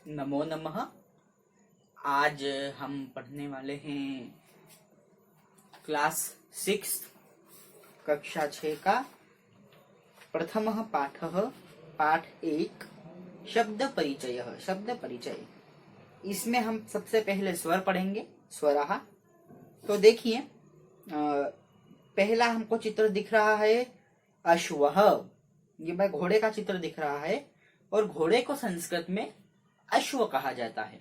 नमो नमः। आज हम पढ़ने वाले हैं क्लास 6 कक्षा 6 का प्रथमः पाठः पाठ 1 शब्द परिचय। इसमें हम सबसे पहले स्वर पढ़ेंगे, स्वराः। तो देखिए, पहला हमको चित्र दिख रहा है अश्वः। ये मैं घोड़े का चित्र दिख रहा है और घोड़े को संस्कृत में अश्व कहा जाता है।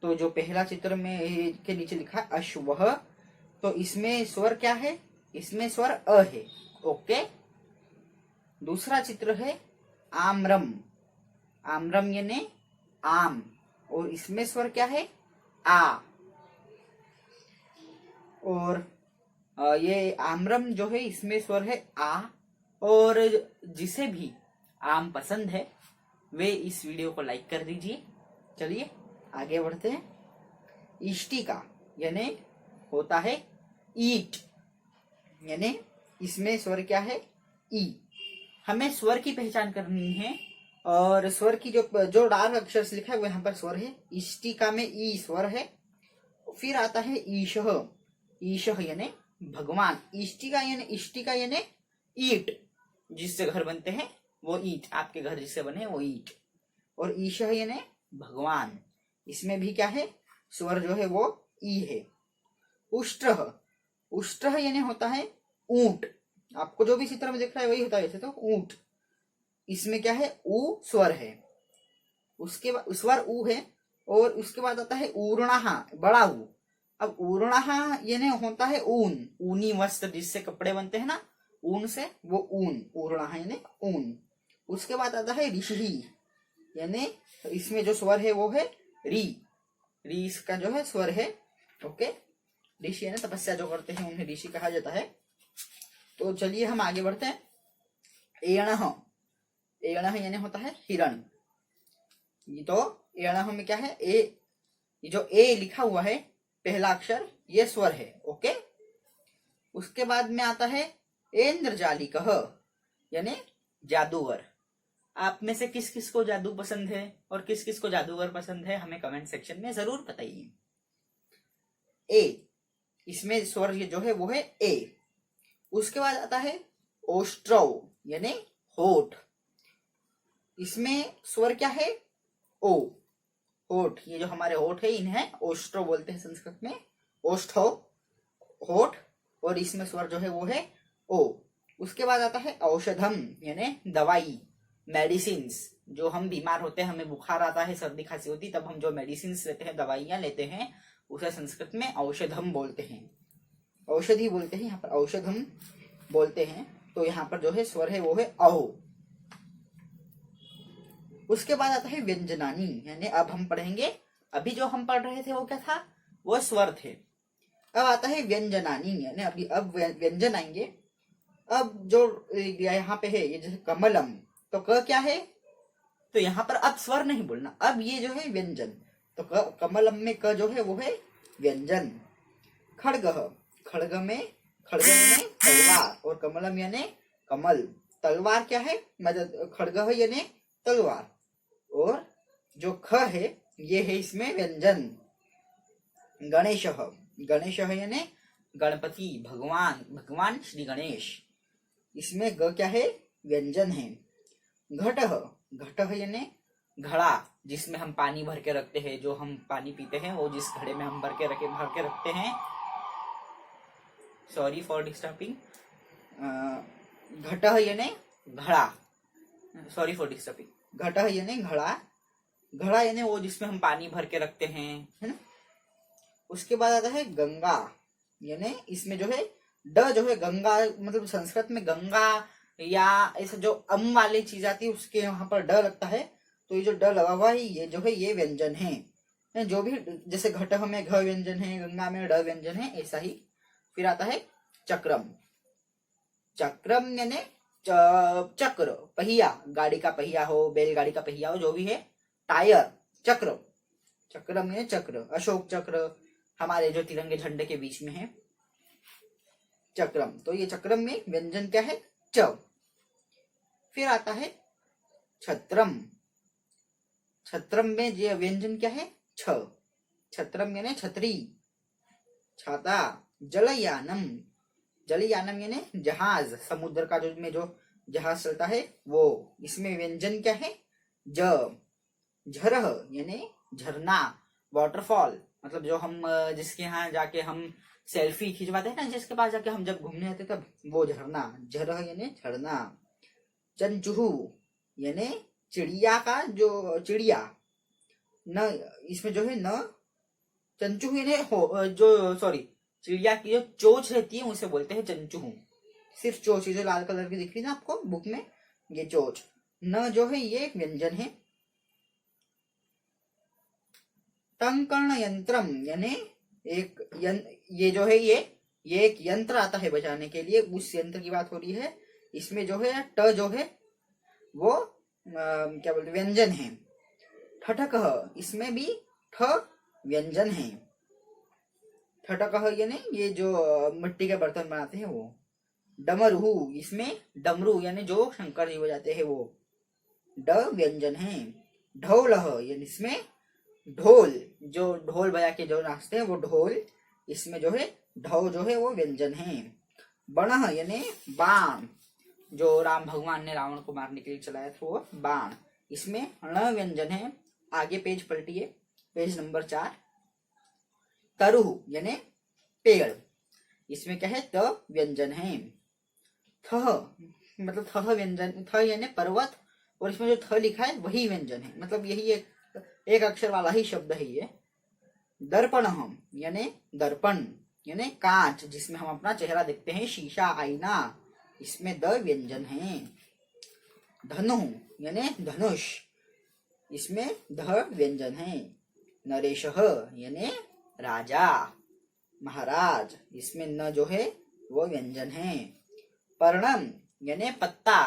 तो जो पहला चित्र में के नीचे लिखा अश्वः, तो इसमें स्वर क्या है? इसमें स्वर अ है। ओके। दूसरा चित्र है आम्रम। आम्रम यानी आम, और इसमें स्वर क्या है? आ। और ये आम्रम जो है इसमें स्वर है आ। और जिसे भी आम पसंद है वे इस वीडियो को लाइक कर दीजिए। चलिए आगे बढ़ते हैं। इष्टिका यानी होता है ईट, यानी इसमें स्वर क्या है? ई। हमें स्वर की पहचान करनी है और स्वर की जो डार्क अक्षर से लिखा है वो यहाँ पर स्वर है। इष्टिका में ई स्वर है। फिर आता है ईशः। ईशः यानी भगवान। इष्टिका यानी ईट, जिससे घर बनते हैं वो ईट। आपके घर जिससे बने वो ईट। और ईशः यानी भगवान। इसमें भी क्या है? स्वर जो है वो ई है। उष्ट्रः। उष्ट्रः यानी होता है ऊंट। आपको जो भी चित्र में दिख रहा है वही होता है वैसे तो, ऊंट। इसमें क्या है? ऊ स्वर है। उसके बाद स्वर ऊ है। और उसके बाद आता है ऊर्णः, बड़ा ऊ। अब ऊर्णः यानी होता है ऊन। ऊनी वस्त्र जिससे कपड़े बनते हैं ना, ऊन से, वो ऊन। ऊर्णः यानी ऊन। उसके बाद आता है ऋषि, यानी इसमें जो स्वर है वो है री। री इसका जो है स्वर है। ओके। ऋषि यानी तपस्या जो करते हैं उन्हें ऋषि कहा जाता है। तो चलिए हम आगे बढ़ते हैं। एणः। एणः यानी होता है हिरण। तो एणः में क्या है? ए। ये जो ए लिखा हुआ है पहला अक्षर, ये स्वर है। ओके। उसके बाद में आता है ऐन्द्रजालिकः, यानी जादूगर। आप में से किस किस को जादू पसंद है और किस किस को जादूगर पसंद है, हमें कमेंट सेक्शन में जरूर बताइए। ए, इसमें स्वर जो है वो है ए। उसके बाद आता है ओष्ट्रव, यानी होठ। इसमें स्वर क्या है? ओ। होठ, ये जो हमारे होठ है इन्हें ओष्ट्रव बोलते हैं संस्कृत में। ओष्ठव, होठ। और इसमें स्वर जो है वो है ओ। उसके बाद आता है औषधम, यानी दवाई, मेडिसिन्स। जो हम बीमार होते हैं, हमें बुखार आता है, सर्दी खांसी होती, तब हम जो मेडिसिन्स लेते हैं, दवाइयां लेते हैं, उसे संस्कृत में औषधम बोलते हैं। औषधि बोलते हैं, यहाँ पर औषधम बोलते हैं। तो यहाँ पर जो है स्वर है वो है औ। उसके बाद आता है व्यंजनानी, यानी अब हम पढ़ेंगे। अभी जो हम पढ़ रहे थे वो क्या था? वो स्वर थे। अब आता है व्यंजनानी, यानी अभी अब व्यंजन आएंगे। अब जो यहाँ पे है ये जैसे कमलम, तो क क्या है? तो यहाँ पर अब स्वर नहीं बोलना, अब ये जो है व्यंजन। तो कमलम में क जो है वो है व्यंजन। खड्गः। खड्ग में तलवार, और कमलम यानी कमल। तलवार क्या है? मतलब खड्गः यानी तलवार। और जो ख है ये है इसमें व्यंजन। गणेशः। गणेशः यानी गणपति, भगवान श्री गणेश। इसमें ग क्या है? व्यंजन है। घटः। घटः यानी घड़ा, जिसमें हम पानी भर के रखते हैं। जो हम पानी पीते हैं वो जिस घड़े में हम भर के रखते हैं। Sorry for disturbing. घटः यानी घड़ा। Sorry for disturbing. घटः यानी घड़ा। घड़ा यानी वो जिसमें हम पानी भर के रखते हैं, है ना। उसके बाद आता है गंगा, यानी इसमें जो है ड जो है गंगा, मतलब संस्कृत में गंगा या ऐसा जो अम वाली चीज आती है उसके यहाँ पर ड लगता है। तो ये जो ड लगा हुआ है ये जो है ये व्यंजन है। जो भी जैसे घटः में घ व्यंजन है, गंगा में ड व्यंजन है, ऐसा ही। फिर आता है चक्रम। चक्रम यानी चक्र, पहिया, गाड़ी का पहिया हो, बैलगाड़ी का पहिया हो, जो भी है, टायर, चक्र। चक्रम यानी चक्र। अशोक चक्र हमारे जो तिरंगे झंडे के बीच में है, चक्रम। तो ये चक्रम में व्यंजन क्या है? च। फिर आता है छत्रम। छत्रम में ये व्यंजन क्या है? छ। छत्रम यानी छतरी, छाता। जलयानम, जलयानम यानी जहाज, समुद्र का जो में जो जहाज चलता है वो, इसमें व्यंजन क्या है? ज। झरह यानी झरना, वाटरफॉल, मतलब जो हम जिसके यहाँ जाके हम सेल्फी खिंचवाते हैं ना, जिसके पास जाके हम जब घूमने आते तब, वो झरना। झरह यानी झरना। चंचुहू यानी चिड़िया का जो चिड़िया, न इसमें जो है न, चंचुहू यानी जो सॉरी चिड़िया की जो चोंच रहती है उसे बोलते हैं चंचुहू। सिर्फ चोंच, जो लाल कलर की दिख रही है ना आपको बुक में, ये चोंच। न जो है ये एक व्यंजन है। टंकर्ण यंत्रम यानी एक ये जो है ये एक यंत्र आता है बजाने के लिए, उस यंत्र की बात हो रही है। इसमें जो है ट जो है वो क्या बोलते व्यंजन है। ठठक, इसमें भी ठ व्यंजन है। ठठक यानी ये जो मिट्टी के बर्तन बनाते हैं वो। डमरू, इसमें डमरू यानी जो शंकर जी बजाते हैं वो, ड व्यंजन है। ढोल यानी इसमें ढोल, जो ढोल बजा के जो नाचते हैं वो ढोल, इसमें जो है ढो जो है वो व्यंजन है। बण यानी बाण, जो राम भगवान ने रावण को मारने के लिए चलाया था वो बाण, इसमें ण व्यंजन है। आगे पेज पलटिए, पेज नंबर 4। तरुह यानी पेड़, इसमें क्या है? त व्यंजन है। थह मतलब थह व्यंजन, थ यानी पर्वत, और इसमें जो थ लिखा है वही व्यंजन है, मतलब यही एक अक्षर वाला ही शब्द है ये। दर्पण यानी दर्पण यानी कांच, जिसमें हम अपना चेहरा देखते हैं, शीशा, आईना, इसमें द व्यंजन है। धनु यानी धनुष, इसमें ध व्यंजन है। नरेश यानी राजा, महाराज, इसमें न जो है वो व्यंजन है। पर्णम यानी पत्ता,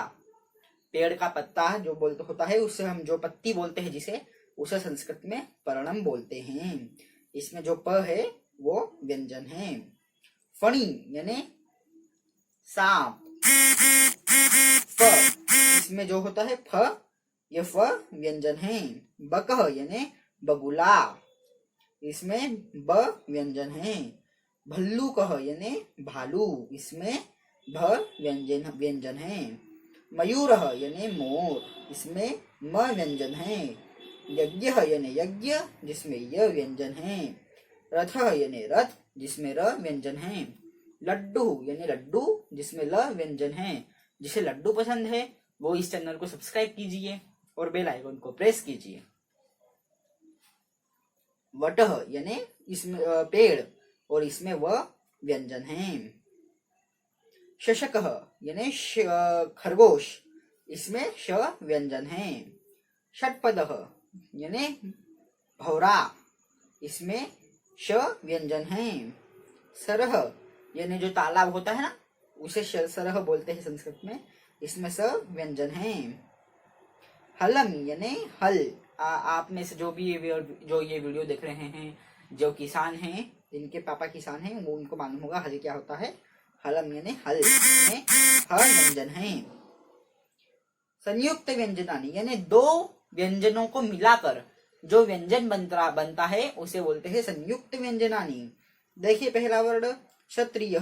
पेड़ का पत्ता जो बोलते होता है, उससे हम जो पत्ती बोलते हैं जिसे, उसे संस्कृत में पर्णम बोलते हैं। इसमें जो प है वो व्यंजन है। फणी यानी सांप, फ, इसमें जो होता है फ, ये फ व्यंजन है। बकह यानी बगुला, इसमें ब व्यंजन है। भल्लूकह यानी भालू, इसमें भ व्यंजन है। मयूर यानी मोर, इसमें म व्यंजन है। यज्ञ यानी यज्ञ, जिसमें य व्यंजन है। रथ यानी रथ, जिसमें र व्यंजन है। लड्डू यानी लड्डू, जिसमें ल व्यंजन है। जिसे लड्डू पसंद है वो इस चैनल को सब्सक्राइब कीजिए और बेल आइकन को प्रेस कीजिए। वटह यानी इसमें पेड़, और इसमें व व्यंजन है। शशक यानी खरगोश, इसमें श व्यंजन है। षटपद यानी भौरा, इसमें श व्यंजन है। सरह यानी जो तालाब होता है ना, उसे सरह बोलते हैं संस्कृत में, इसमें स व्यंजन है। हलम यानी हल, आप में से जो भी ये वीडियो देख रहे हैं, जो किसान हैं, जिनके पापा किसान हैं, वो उनको मालूम होगा हल क्या होता है। हलम यानी हल में ह व्यंजन है। संयुक्त व्यंजनानी यानी दो व्यंजनों को मिलाकर जो व्यंजन बनता है उसे बोलते हैं संयुक्त व्यंजनानी। देखिए पहला वर्ड क्षत्रिय,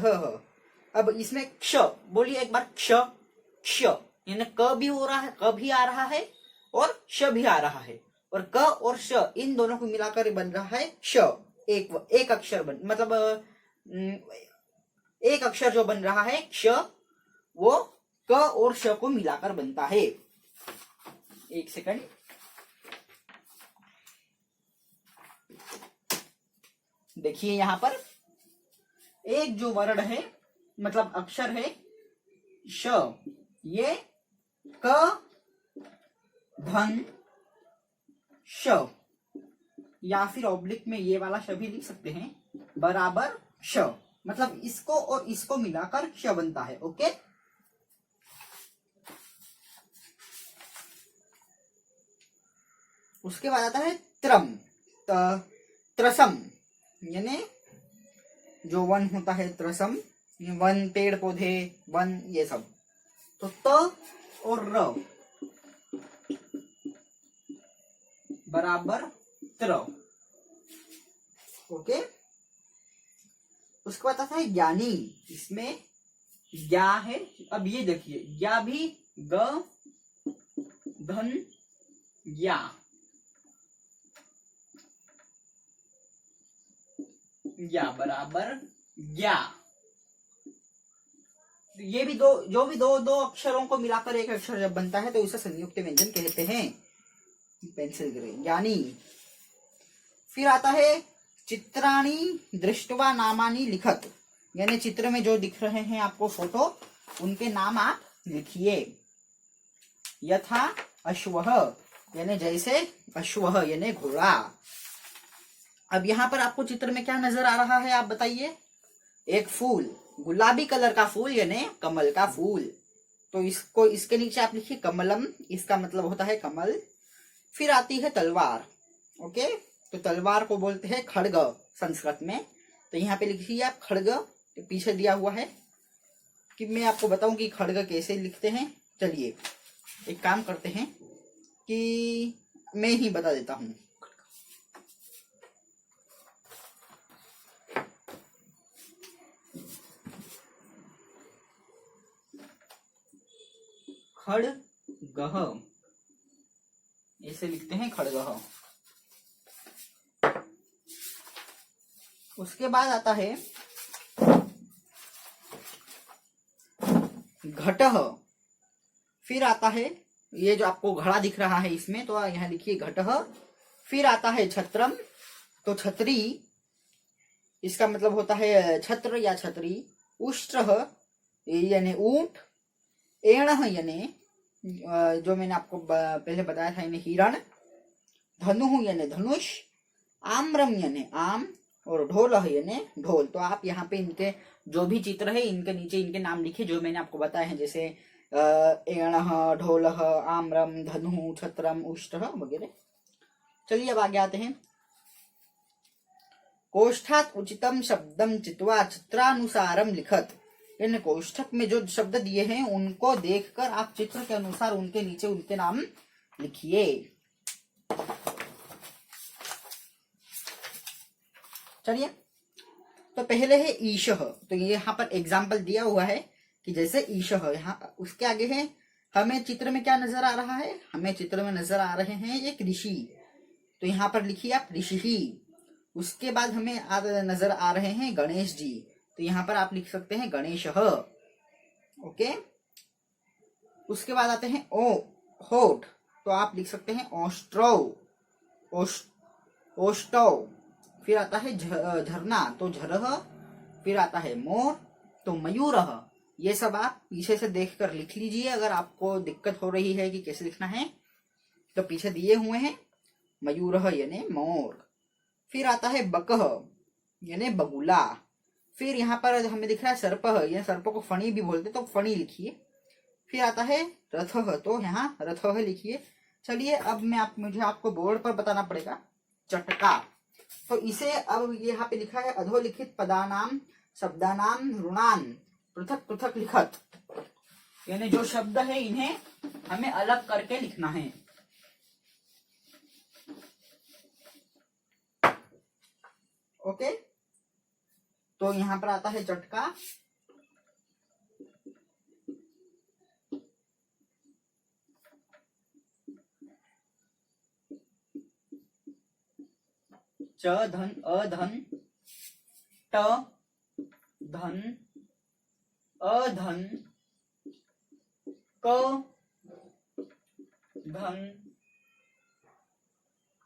अब इसमें क्ष बोलिए एक बार, क्ष, क्ष यानी क भी हो रहा है, क भी आ रहा है और श भी आ रहा है, और क और श इन दोनों को मिलाकर बन रहा है श। एक अक्षर मतलब एक अक्षर जो बन रहा है क्ष, वो क और श को मिलाकर बनता है। एक सेकंड, देखिए यहां पर एक जो वर्ण है, मतलब अक्षर है श, ये क धन श, या फिर ऑब्लिक में ये वाला श भी लिख सकते हैं, बराबर श, मतलब इसको और इसको मिलाकर श बनता है। ओके, उसके बाद आता है त्रम, त्रसम यानी जो वन होता है, त्रसम वन, पेड़ पौधे, वन, ये सब। तो त और र बराबर त्र। ओके, उसके बाद आता है ज्ञानी। इसमें ज्ञा है। अब ये देखिए, ज्ञा भी ग धन ज्ञा, ज्ञा बराबर ज्ञा। ये भी जो भी दो अक्षरों को मिलाकर एक अक्षर जब बनता है तो उसे संयुक्त व्यंजन कहते हैं। पेंसिल ग्रे ज्ञानी। फिर आता है चित्राणी दृष्टवा नामानी लिखत, यानी चित्र में जो दिख रहे हैं आपको फोटो, उनके नाम आप लिखिए। यथा अश्वः, यानी जैसे अश्वः यानी घोड़ा। अब यहाँ पर आपको चित्र में क्या नजर आ रहा है, आप बताइए। एक फूल, गुलाबी कलर का फूल यानी कमल का फूल। तो इसको इसके नीचे आप लिखिए कमलम, इसका मतलब होता है कमल। फिर आती है तलवार। ओके, तो तलवार को बोलते हैं खड्ग संस्कृत में। तो यहाँ पे लिखिए आप खड्ग, तो पीछे दिया हुआ है कि मैं आपको बताऊं कि खड्ग कैसे लिखते हैं। चलिए एक काम करते हैं कि मैं ही बता देता हूं। खड्गः, ऐसे लिखते हैं खड्गः। उसके बाद आता है घटः। फिर आता है, ये जो आपको घड़ा दिख रहा है इसमें, तो यहाँ लिखिए घटः। फिर आता है छत्रम, तो छतरी, इसका मतलब होता है छत्र या छतरी। उष्ट्रः यानी ऊंट। एणः यानी जो मैंने आपको पहले बताया था, यानी हिरण। धनुः यानी धनुष। आम्रम यानी आम। और ढोलः यानी ढोल। तो आप यहाँ पे इनके जो भी चित्र है इनके नीचे इनके नाम लिखे जो मैंने आपको बताए हैं, जैसे एणः, ढोलः, आम्रम, धनुः, छत्रम, उष्ट्रः वगैरह। चलिए अब आगे आते हैं। कोष्ठात उचितम शब्दम चित्वा चित्रानुसारम लिखत, यानी कोष्ठक में जो शब्द दिए हैं उनको देखकर आप चित्र के अनुसार उनके नीचे उनके नाम लिखिए। चलिए, तो पहले है ईशः। तो ये यहाँ पर एग्जाम्पल दिया हुआ है कि जैसे ईशः, यहाँ उसके आगे है, हमें चित्र में क्या नजर आ रहा है, हमें चित्र में नजर आ रहे हैं एक ऋषि। तो यहाँ पर लिखिए आप ऋषि। उसके बाद हमें नजर आ रहे हैं गणेश जी। तो यहाँ पर आप लिख सकते हैं गणेशः। ओके, उसके बाद आते हैं होठ। तो आप लिख सकते हैं ओष्ट्रौ, ओष्टौ। फिर आता है झरना, तो झरह। फिर आता है मोर, तो मयूरः। ये सब आप पीछे से देखकर लिख लीजिए अगर आपको दिक्कत हो रही है कि कैसे लिखना है। तो पीछे दिए हुए हैं मयूरः यानी मोर। फिर आता है बकः यानी बगुला। फिर यहाँ पर हमें दिख रहा है सर्पः, यह सर्प को फणी भी बोलते, तो फणी लिखिए। फिर आता है रथः, तो यहाँ रथः लिखिए। चलिए अब मुझे आपको बोर्ड पर बताना पड़ेगा चटका। तो इसे अब यहाँ पे लिखा है अधोलिखित पदानाम शब्दानाम ऋणान पृथक पृथक लिखत, यानी जो शब्द है इन्हें हमें अलग करके लिखना है। ओके, तो यहाँ पर आता है चटका। च धन अधन, ट धन अधन, क धन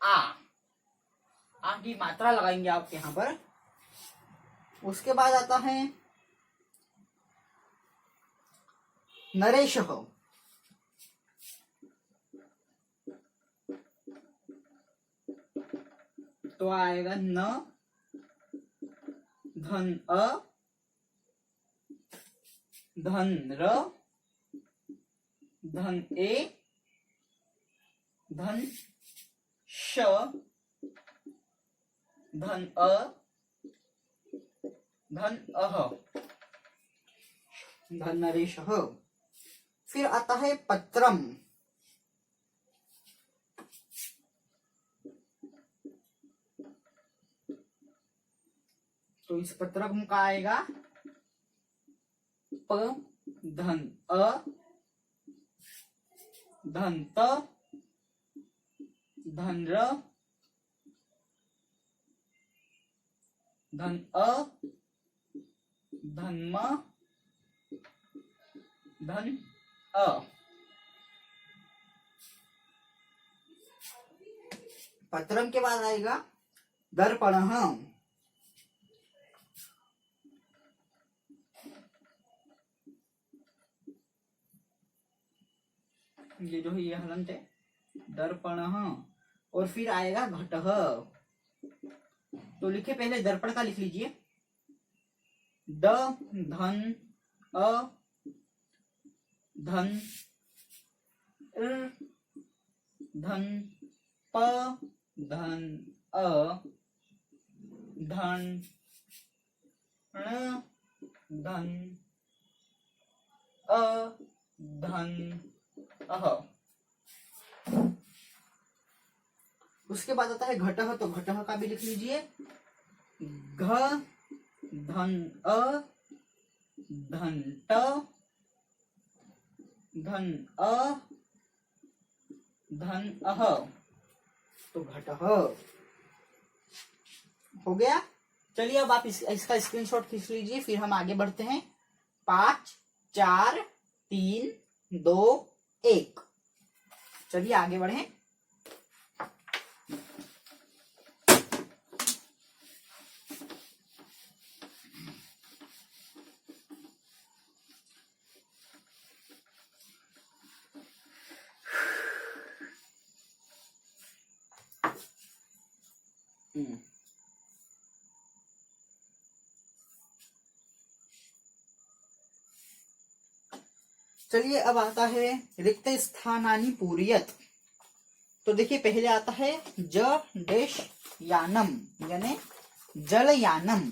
आ की मात्रा लगाएंगे आप यहाँ पर। उसके बाद आता है नरेशः। तो आएगा न धन अ धन र धन ए धन श धन अ धन अह, धन नरेशः। फिर आता है पत्रम। तो इस पत्रम का आएगा प धन अ धन त धन र धन अ धन म धन अ। पत्रम के बाद आएगा दर्पण। ये जो है ये हलंत है दर्पण। और फिर आएगा घटः। तो लिखे पहले दर्पण का लिख लीजिए, द धन अ धन धन प धन अ धन धन अ धन अह। उसके बाद आता है घटः। तो घटः का भी लिख लीजिए, घ धन अ धन ट धन अ धन अह। तो घटः हो गया। चलिए अब आप इसका स्क्रीनशॉट खींच लीजिए, फिर हम आगे बढ़ते हैं। 5 4 3 2 1। चलिए आगे बढ़े। चलिए अब आता है रिक्त स्थानानि पूरयत। तो देखिए पहले आता है ज डेश यानम, यानी जल यानम।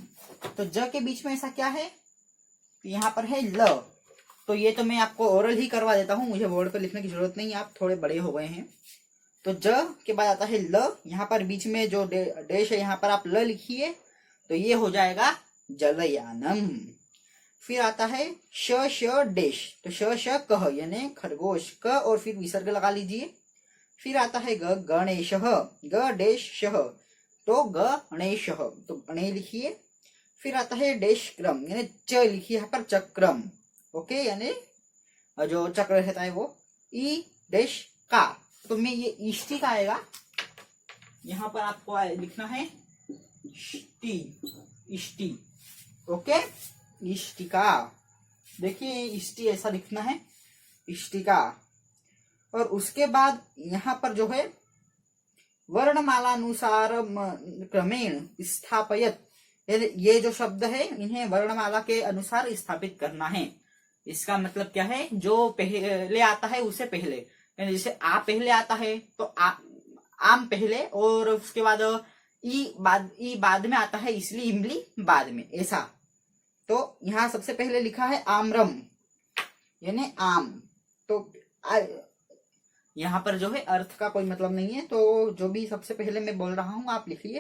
तो ज के बीच में ऐसा क्या है, यहाँ पर है ल। तो ये तो मैं आपको ओरल ही करवा देता हूं, मुझे बोर्ड पर लिखने की जरूरत नहीं है, आप थोड़े बड़े हो गए हैं। तो ज के बाद आता है ल, यहाँ पर बीच में जो डेश है यहाँ पर आप ल लिखिए, तो ये हो जाएगा जलयानम। फिर आता है श श डेश। तो श श कह यानी खरगोश क, और फिर विसर्ग लगा लीजिए। फिर आता है ग गणेश, ग डेश शह, तो गणेश, तो गणे लिखिए। फिर आता है डेश क्रम, यानी च लिखिए यहाँ पर चक्रम, ओके, यानी जो चक्र रहता है वो। ई डेश का, तो मैं ये इष्टि का आएगा, यहाँ पर आपको लिखना है इष्टि, ओके, इष्टिका। देखिए इष्टि ऐसा लिखना है, इष्टिका। और उसके बाद यहाँ पर जो है वर्णमालानुसार क्रमेण स्थापयत, ये जो शब्द है इन्हें वर्णमाला के अनुसार स्थापित करना है। इसका मतलब क्या है, जो पहले आता है उससे पहले, यानी जैसे आ पहले आता है तो आम पहले, और उसके बाद ई बाद में आता है, इसलिए इमली बाद में, ऐसा। तो यहाँ सबसे पहले लिखा है आम्रम, यानी आम। तो यहाँ पर जो है अर्थ का कोई मतलब नहीं है, तो जो भी सबसे पहले मैं बोल रहा हूं आप लिखिए।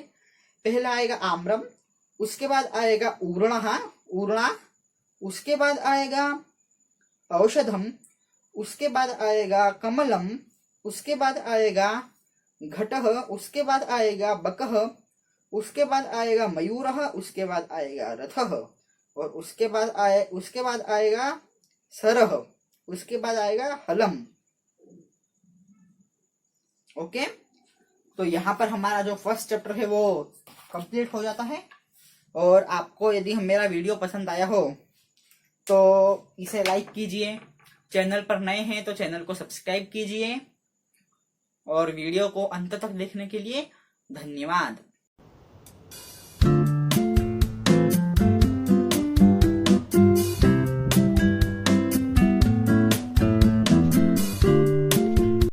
पहला आएगा आम्रम, उसके बाद आएगा ऊर्णा, ऊर्णा, उसके बाद आएगा औषधम, उसके बाद आएगा कमलम, उसके बाद आएगा घटः, उसके बाद आएगा बकः, उसके बाद आएगा मयूरः, उसके बाद आएगा रथः, और उसके बाद आएगा सरह, उसके बाद आएगा हलम, ओके। तो यहाँ पर हमारा जो फर्स्ट चैप्टर है वो कंप्लीट हो जाता है। और आपको यदि मेरा वीडियो पसंद आया हो तो इसे लाइक कीजिए, चैनल पर नए हैं तो चैनल को सब्सक्राइब कीजिए, और वीडियो को अंत तक देखने के लिए धन्यवाद।